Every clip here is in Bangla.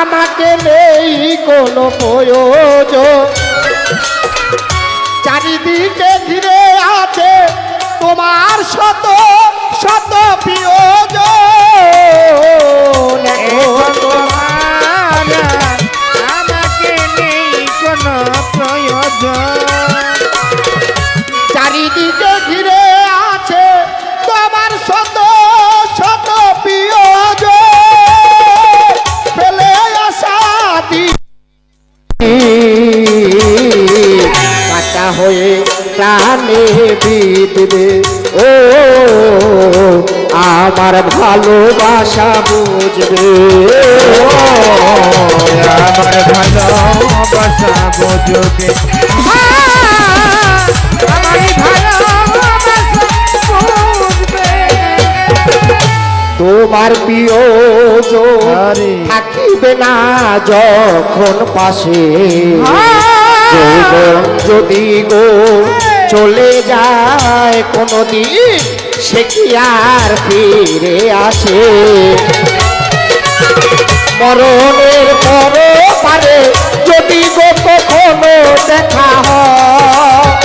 আমাকে নেই কোনো প্রয়োজন, চারিদিকে ঘিরে আছে তোমার শত শত প্রিয়জন। আমাকে নেই কোনো প্রয়োজন, চারিদিকে ঘিরে আছে তোমার শত শত প্রিয়জন। ফেলে আসা কাটা হয়ে প্রাণে বিঁধবে, ও আমার ভালোবাসা বুঝবে, আমার ভালোবাসা বুঝবে, আমার ভালোবাসা বুঝবে। তোমার প্রিয়জন থাকিবে না যখন পাশে, যৌবন যদি গো চলে যায় কোনদিন, সে কি আর ফিরে আসে? মরণের পরে পারে যদি গো কখনো দেখা হয়,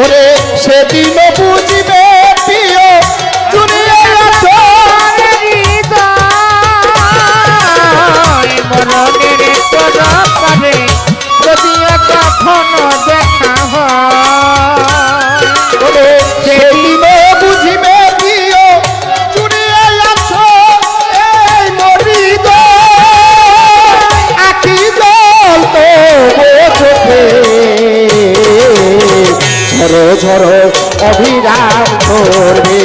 ওরে সেদিন বুঝবে প্রিয় জুড়িয়ে আছো মরণের পরে যদি কখনো দেখা হয়, ওরে সেদিন বুঝবে প্রিয় জুড়িয়ে আছো এই মরিদ আখি জল তো চোখে, ঝড়ো ঝড়ো অভিরাম করবে।